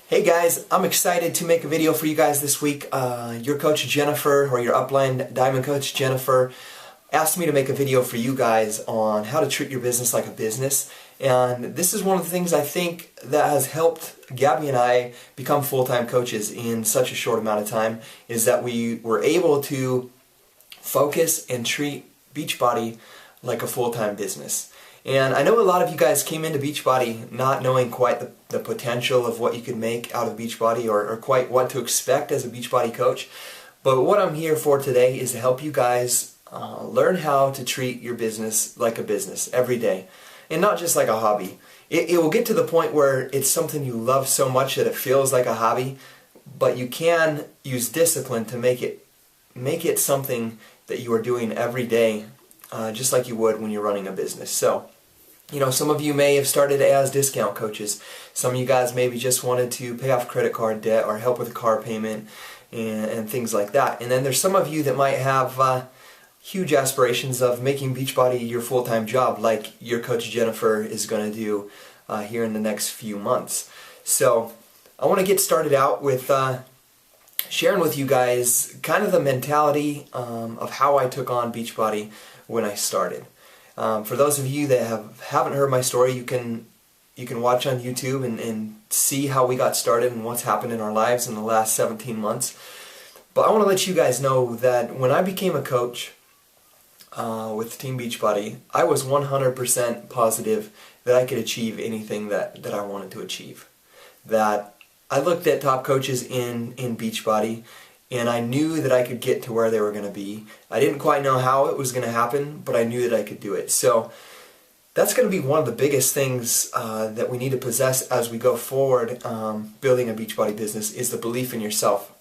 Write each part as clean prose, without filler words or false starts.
Hey guys, I'm excited to make a video for you guys this week. Your coach Jennifer, or your upline diamond coach Jennifer, asked me to make a video for you guys on how to treat your business like a business. And this is one of the things I think that has helped Gabby and I become full-time coaches in such a short amount of time, is that we were able to focus and treat Beachbody like a full-time business. And I know a lot of you guys came into Beachbody not knowing quite the potential of what you could make out of Beachbody, or quite what to expect as a Beachbody coach. But what I'm here for today is to help you guys learn how to treat your business like a business every day, and not just like a hobby. It will get to the point where it's something you love so much that it feels like a hobby, but you can use discipline to make it something that you are doing every day, just like you would when you're running a business. So, you know, some of you may have started as discount coaches. Some of you guys maybe just wanted to pay off credit card debt or help with a car payment and things like that. And then there's some of you that might have huge aspirations of making Beachbody your full-time job, like your coach Jennifer is going to do here in the next few months. So I want to get started out with sharing with you guys kind of the mentality of how I took on Beachbody when I started. For those of you that haven't heard my story, you can watch on YouTube and see how we got started and what's happened in our lives in the last 17 months. But I want to let you guys know that when I became a coach with Team Beachbody, I was 100% positive that I could achieve anything that I wanted to achieve. That I looked at top coaches in Beachbody, and I knew that I could get to where they were going to be. I didn't quite know how it was going to happen, but I knew that I could do it. So that's going to be one of the biggest things that we need to possess as we go forward building a Beachbody business, is the belief in yourself.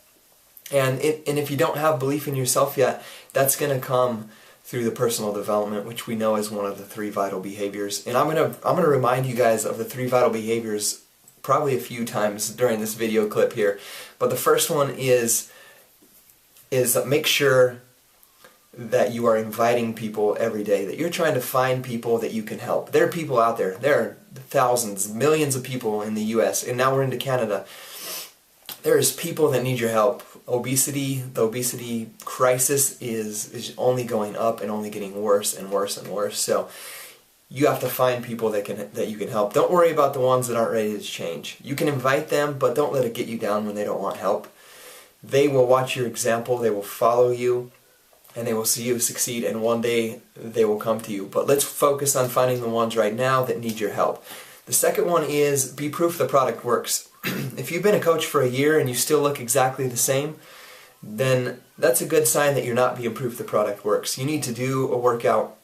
And if you don't have belief in yourself yet, that's going to come through the personal development, which we know is one of the 3 vital behaviors. And I'm gonna remind you guys of the 3 vital behaviors probably a few times during this video clip here. But the first one is make sure that you are inviting people every day, that you're trying to find people that you can help. There are people out there. There are thousands, millions of people in the US, and now we're into Canada. There's people that need your help. Obesity, the obesity crisis is only going up and only getting worse and worse and worse. So you have to find people that you can help. Don't worry about the ones that aren't ready to change. You can invite them, but don't let it get you down when they don't want help. They will watch your example, they will follow you, and they will see you succeed, and one day they will come to you. But let's focus on finding the ones right now that need your help. The second one is be proof the product works. If you've been a coach for a year and you still look exactly the same, then that's a good sign that you're not being proof the product works. You need to do a workout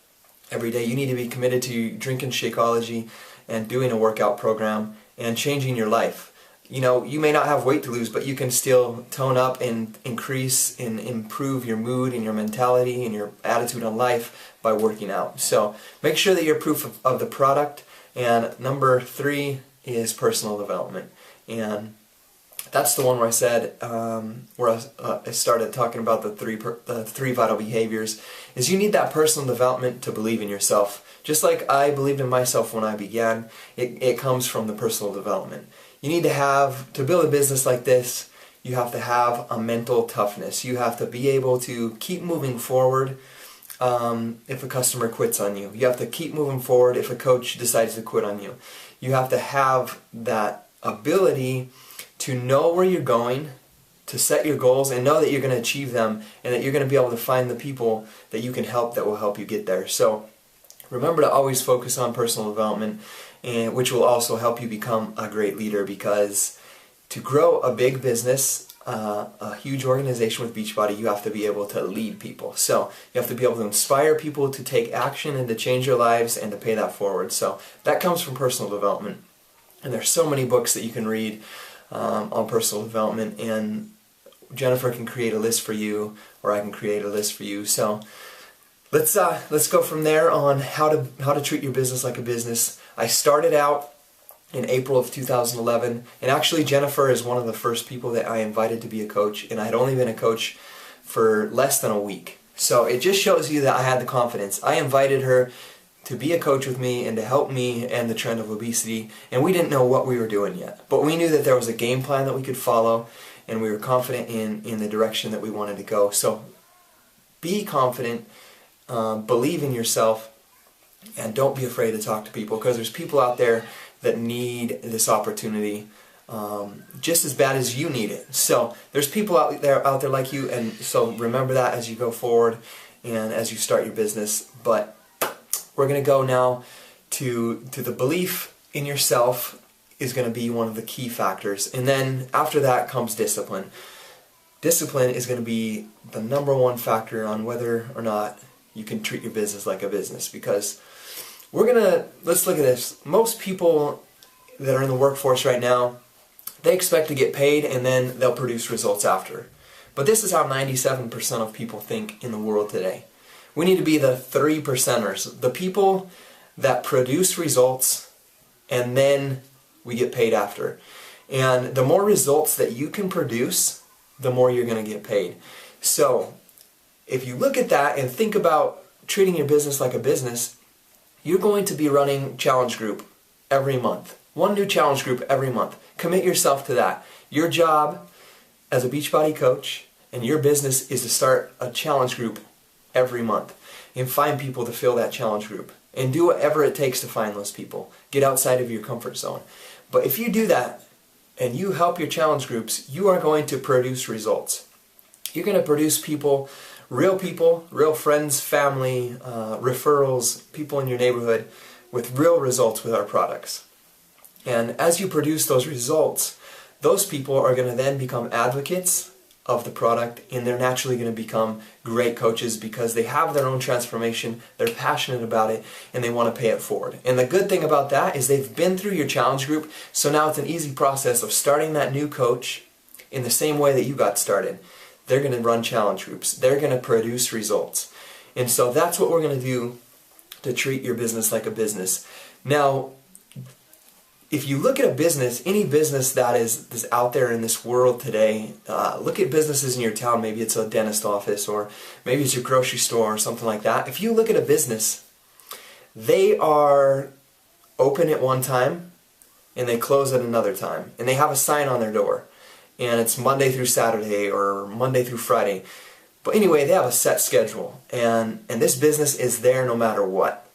every day. You need to be committed to drinking Shakeology and doing a workout program and changing your life. You know, you may not have weight to lose, but you can still tone up and increase and improve your mood and your mentality and your attitude on life by working out. So make sure that you're proof of the product. And number 3 is personal development. And that's the one where I said, I started talking about the three vital behaviors, is you need that personal development to believe in yourself. Just like I believed in myself when I began, it comes from the personal development. You need to build a business like this, you have to have a mental toughness. You have to be able to keep moving forward if a customer quits on you. You have to keep moving forward if a coach decides to quit on you. You have to have that ability to know where you're going, to set your goals and know that you're going to achieve them, and that you're going to be able to find the people that you can help that will help you get there. So remember to always focus on personal development, and which will also help you become a great leader, because to grow a big business, a huge organization with Beachbody, you have to be able to lead people. So you have to be able to inspire people to take action and to change their lives and to pay that forward. So that comes from personal development. And there's so many books that you can read on personal development, and Jennifer can create a list for you, or I can create a list for you. So let's go from there on how to treat your business like a business. I started out in April of 2011, and actually Jennifer is one of the first people that I invited to be a coach, and I had only been a coach for less than a week. So it just shows you that I had the confidence. I invited her to be a coach with me and to help me end the trend of obesity, and we didn't know what we were doing yet. But we knew that there was a game plan that we could follow, and we were confident in the direction that we wanted to go. So be confident, believe in yourself, and don't be afraid to talk to people, because there's people out there that need this opportunity just as bad as you need it. So there's people out there like you, and so remember that as you go forward and as you start your business. But we're going to go now to the belief in yourself is going to be one of the key factors. And then after that comes discipline. Discipline is going to be the #1 factor on whether or not you can treat your business like a business. Because let's look at this. Most people that are in the workforce right now, they expect to get paid and then they'll produce results after. But this is how 97% of people think in the world today. We need to be the 3%ers, the people that produce results and then we get paid after. And the more results that you can produce, the more you're going to get paid. So if you look at that and think about treating your business like a business, you're going to be running challenge group every month. One new challenge group every month. Commit yourself to that. Your job as a Beachbody coach and your business is to start a challenge group every month and find people to fill that challenge group and do whatever it takes to find those people. Get outside of your comfort zone. But if you do that and you help your challenge groups, you are going to produce results. You're going to produce people, real friends, family, referrals, people in your neighborhood with real results with our products. And as you produce those results, those people are going to then become advocates of the product, and they're naturally going to become great coaches because they have their own transformation, they're passionate about it, and they want to pay it forward. And the good thing about that is they've been through your challenge group, so now it's an easy process of starting that new coach in the same way that you got started. They're going to run challenge groups. They're going to produce results. And so that's what we're going to do to treat your business like a business. Now, if you look at a business, any business that is out there in this world today, look at businesses in your town. Maybe it's a dentist office, or maybe it's your grocery store or something like that. If you look at a business, they are open at one time and they close at another time. And they have a sign on their door. And it's Monday through Saturday or Monday through Friday. But anyway, they have a set schedule. And this business is there no matter what.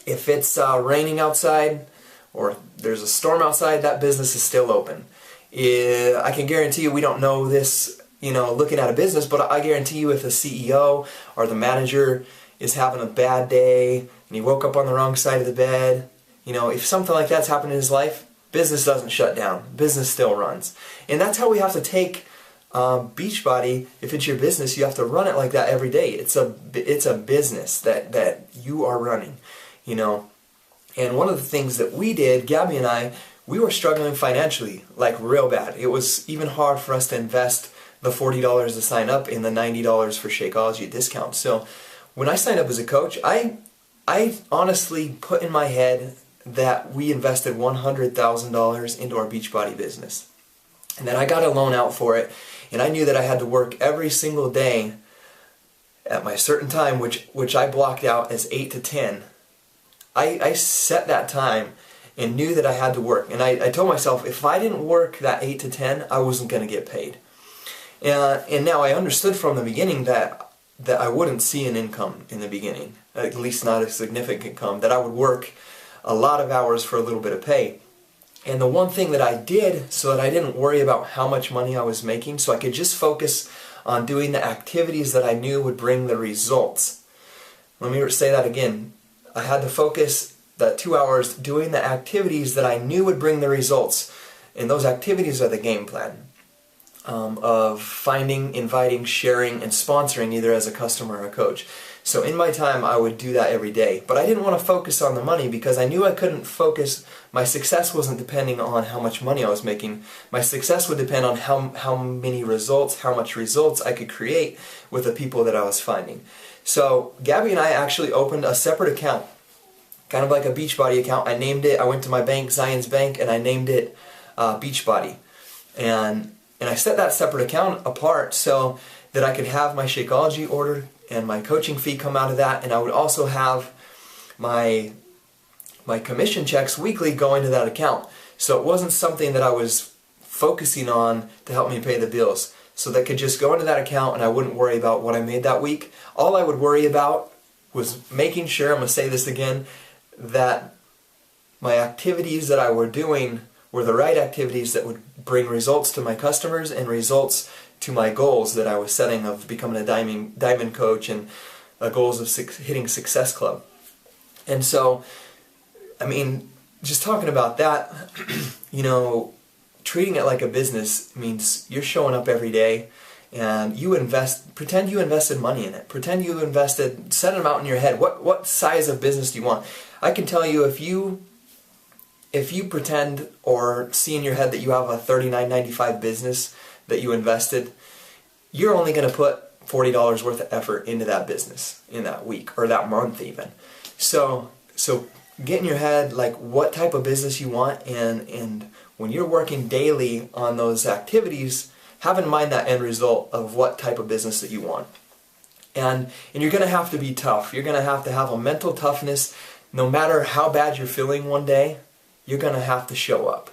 If it's raining outside, or there's a storm outside, that business is still open. I can guarantee you, we don't know this, looking at a business, but I guarantee you if the CEO or the manager is having a bad day and he woke up on the wrong side of the bed, if something like that's happened in his life, business doesn't shut down. Business still runs. And that's how we have to take Beachbody. If it's your business, you have to run it like that every day. It's a business that you are running, And one of the things that we did, Gabby and I, we were struggling financially, like real bad. It was even hard for us to invest the $40 to sign up and the $90 for Shakeology discount. So when I signed up as a coach, I honestly put in my head that we invested $100,000 into our Beachbody business. And then I got a loan out for it, and I knew that I had to work every single day at my certain time, which I blocked out as 8 to 10. I set that time and knew that I had to work. And I told myself, if I didn't work that 8 to 10, I wasn't going to get paid. And now I understood from the beginning that I wouldn't see an income in the beginning, at least not a significant income, that I would work a lot of hours for a little bit of pay. And the one thing that I did so that I didn't worry about how much money I was making, so I could just focus on doing the activities that I knew would bring the results. Let me say that again. I had to focus that 2 hours doing the activities that I knew would bring the results. And those activities are the game plan of finding, inviting, sharing, and sponsoring either as a customer or a coach. So in my time, I would do that every day. But I didn't want to focus on the money because I knew I couldn't focus. My success wasn't depending on how much money I was making. My success would depend on how many results, how much results I could create with the people that I was finding. So Gabby and I actually opened a separate account, kind of like a Beachbody account. I named it, I went to my bank, Zion's Bank, and I named it Beachbody. And I set that separate account apart so that I could have my Shakeology order and my coaching fee come out of that, and I would also have my commission checks weekly go into that account. So it wasn't something that I was focusing on to help me pay the bills. So that could just go into that account and I wouldn't worry about what I made that week. All I would worry about was making sure, I'm going to say this again, that my activities that I were doing were the right activities that would bring results to my customers and results to my goals that I was setting of becoming a diamond coach and goals of hitting Success Club. And so, I mean, just talking about that, you know, treating it like a business means you're showing up every day and you pretend you invested money in it. Pretend you invested, set an amount in your head. What size of business do you want? I can tell you, if you pretend or see in your head that you have a $39.95 business that you invested, you're only going to put $40 worth of effort into that business in that week or that month even. So get in your head like what type of business you want, and when you're working daily on those activities, have in mind that end result of what type of business that you want. And you're going to have to be tough. You're going to have a mental toughness. No matter how bad you're feeling one day, you're going to have to show up.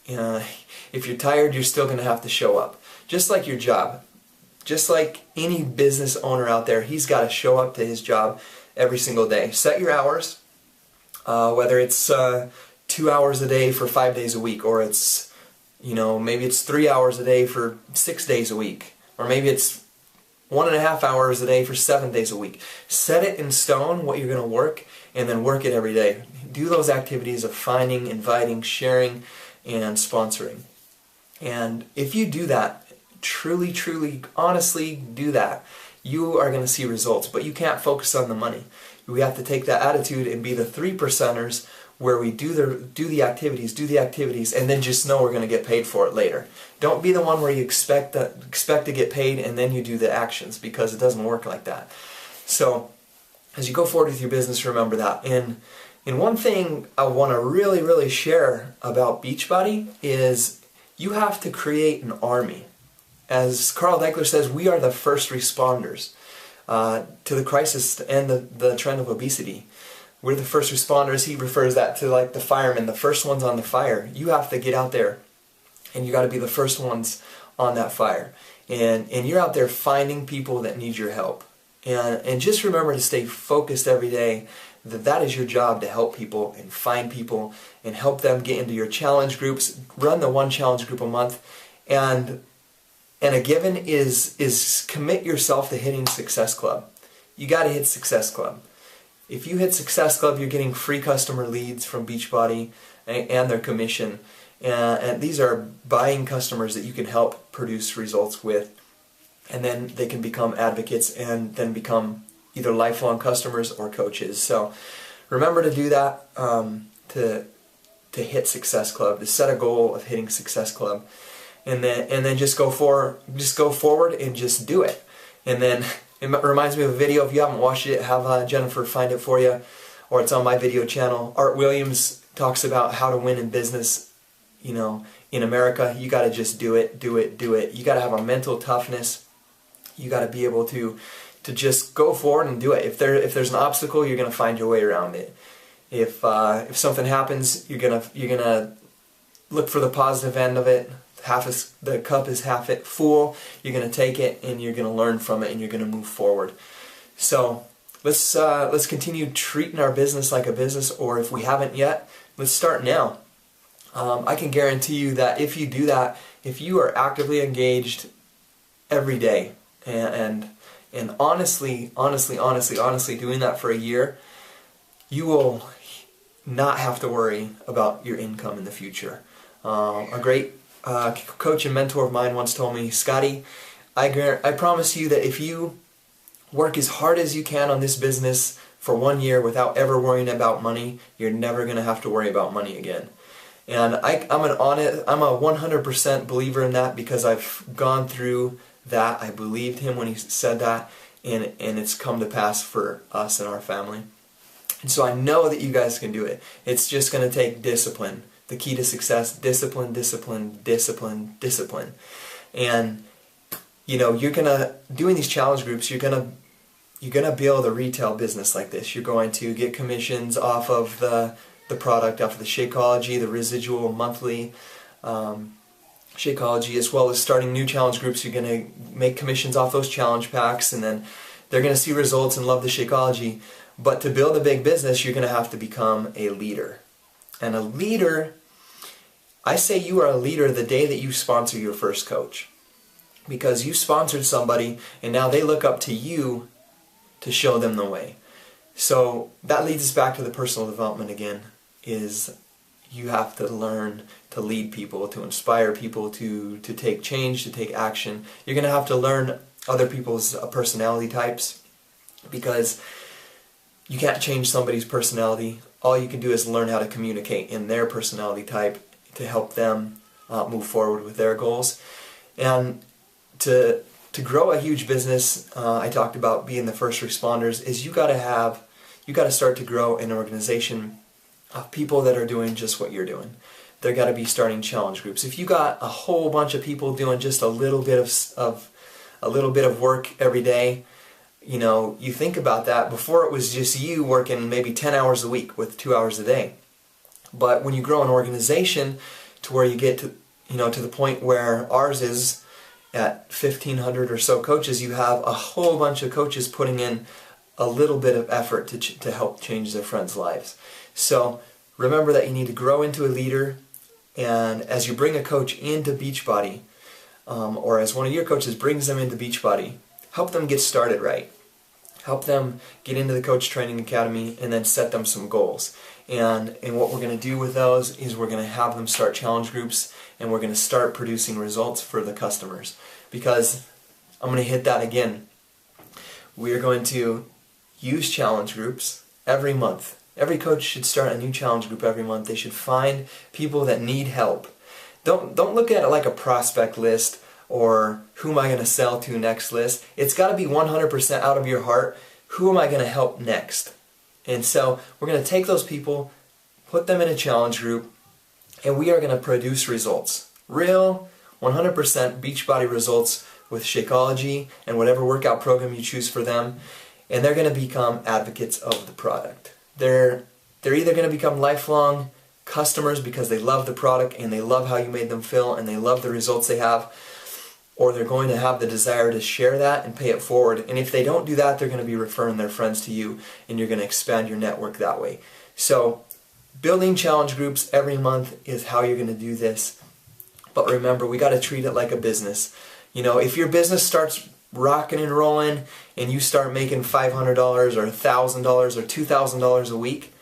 If you're tired, you're still going to have to show up. Just like your job. Just like any business owner out there, he's got to show up to his job every single day. Set your hours, whether it's 2 hours a day for 5 days a week, or it's, you know, maybe it's 3 hours a day for 6 days a week, or maybe it's 1.5 hours a day for 7 days a week. Set it in stone what you're going to work, and then work it every day. Do those activities of finding, inviting, sharing, and sponsoring. And if you do that, truly, honestly do that, you are going to see results. But you can't focus on the money. We have to take that attitude and be the 3%ers where we do the activities, and then just know we're going to get paid for it later. Don't be the one where you expect to get paid and then you do the actions, because it doesn't work like that. So as you go forward with your business, remember that. And one thing I want to really share about Beachbody is you have to create an army. As Carl Deichler says, we are the first responders to the crisis and the trend of obesity. We're the first responders. He refers that to like the firemen, the first ones on the fire. You have to get out there and you got to be the first ones on that fire. And you're out there finding people that need your help. And just remember to stay focused every day, that is your job, to help people and find people and help them get into your challenge groups. Run the one challenge group a month. And a given is commit yourself to hitting Success Club. You got to hit Success Club. If you hit Success Club, you're getting free customer leads from Beachbody and their commission. And these are buying customers that you can help produce results with. And then they can become advocates and then become either lifelong customers or coaches. So remember to do that, to hit Success Club, to set a goal of hitting Success Club. And then just go forward and just do it. And then it reminds me of a video. If you haven't watched it, have Jennifer find it for you, or it's on my video channel. Art Williams talks about how to win in business. You know, in America, you got to just do it. You got to have a mental toughness. You got to be able to just go forward and do it. If there's an obstacle, you're gonna find your way around it. If something happens, you're gonna look for the positive end of it. The cup is half full. You're going to take it and you're going to learn from it and you're going to move forward. So let's continue treating our business like a business, or if we haven't yet, let's start now. I can guarantee you that if you do that, if you are actively engaged every day and honestly doing that for a year, you will not have to worry about your income in the future. A great coach and mentor of mine once told me, Scottie, I promise you that if you work as hard as you can on this business for 1 year without ever worrying about money, you're never going to have to worry about money again. And I'm a 100% believer in that, because I've gone through that. I believed him when he said that, and it's come to pass for us and our family. And so I know that you guys can do it. It's just going to take discipline. The key to success: discipline. And you know, doing these challenge groups, you're gonna you're going to build a retail business like this. You're going to get commissions off of the product, off of the Shakeology, the residual monthly Shakeology, as well as starting new challenge groups. You're going to make commissions off those challenge packs, and then they're going to see results and love the Shakeology. But to build a big business, you're going to have to become a leader. And a leader, I say you are a leader the day that you sponsor your first coach. Because you sponsored somebody, and now they look up to you to show them the way. So that leads us back to the personal development again, is you have to learn to lead people, to inspire people to take change, to take action. You're going to have to learn other people's personality types, because you can't change somebody's personality. All you can do is learn how to communicate in their personality type to help them move forward with their goals. And to grow a huge business, I talked about being the first responders, is you got to start to grow an organization of people that are doing just what you're doing. They're got to be starting challenge groups. If you got a whole bunch of people doing just a little bit of work every day, you know, you think about that. Before it was just you working maybe 10 hours a week with 2 hours a day. But when you grow an organization to where you get to, you know, to the point where ours is at 1,500 or so coaches, you have a whole bunch of coaches putting in a little bit of effort to help change their friends' lives. So remember that you need to grow into a leader, and as you bring a coach into Beachbody, or as one of your coaches brings them into Beachbody, help them get started right. Help them get into the Coach Training Academy, and then set them some goals. And what we're going to do with those is we're going to have them start challenge groups, and we're going to start producing results for the customers. Because I'm going to hit that again. We're going to use challenge groups every month. Every coach should start a new challenge group every month. They should find people that need help. Don't look at it like a prospect list or who am I going to sell to next list. It's got to be 100% out of your heart. Who am I going to help next? And so we're going to take those people, put them in a challenge group, and we are going to produce results. Real 100% Beachbody results with Shakeology and whatever workout program you choose for them. And they're going to become advocates of the product. They're either going to become lifelong customers because they love the product and they love how you made them feel and they love the results they have, or they're going to have the desire to share that and pay it forward. And if they don't do that, they're going to be referring their friends to you, and you're going to expand your network that way. So building challenge groups every month is how you're going to do this. But remember, we got to treat it like a business. You know, if your business starts rocking and rolling and you start making $500 or $1,000 or $2,000 a week,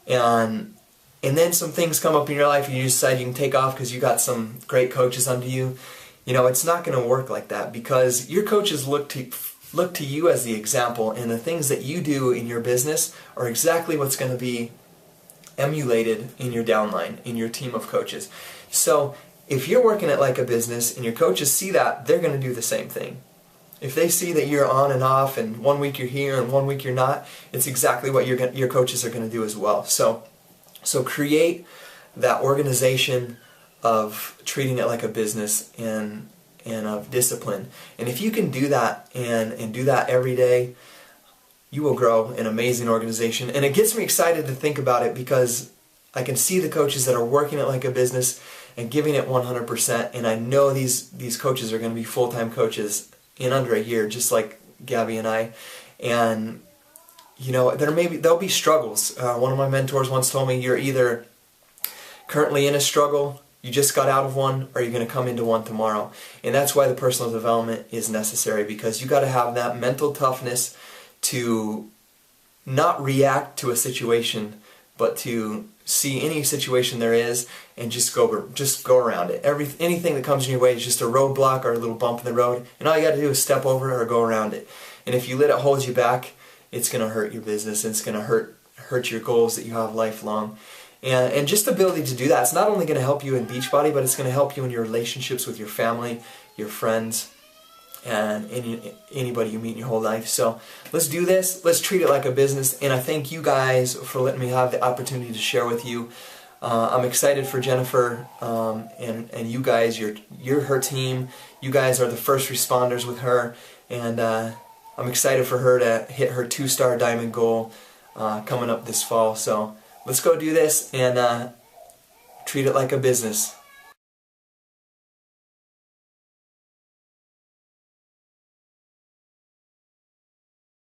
and then some things come up in your life and you decide you can take off because you got some great coaches under you, you know, it's not going to work like that, because your coaches look to you as the example, and the things that you do in your business are exactly what's going to be emulated in your downline, in your team of coaches. So if you're working it like a business and your coaches see that, they're going to do the same thing. If they see that you're on and off, and one week you're here and one week you're not, it's exactly what your coaches are going to do as well. So create that organization of treating it like a business and of discipline. And if you can do that and do that every day, you will grow an amazing organization. And it gets me excited to think about it, because I can see the coaches that are working it like a business and giving it 100%, and I know these coaches are going to be full-time coaches in under a year, just like Gabby and I. And you know, there'll be struggles. One of my mentors once told me, you're either currently in a struggle, you just got out of one, or you're going to come into one tomorrow. And that's why the personal development is necessary, because you got to have that mental toughness to not react to a situation, but to see any situation there is and just go around it. Anything that comes in your way is just a roadblock or a little bump in the road, and all you got to do is step over it or go around it. And if you let it hold you back, it's going to hurt your business, and it's going to hurt your goals that you have lifelong. And just the ability to do that, it's not only going to help you in Beachbody, but it's going to help you in your relationships with your family, your friends, and anybody you meet in your whole life. So let's do this. Let's treat it like a business. And I thank you guys for letting me have the opportunity to share with you. I'm excited for Jennifer and you guys. You're her team. You guys are the first responders with her. And I'm excited for her to hit her 2-star diamond goal coming up this fall. So let's go do this and treat it like a business.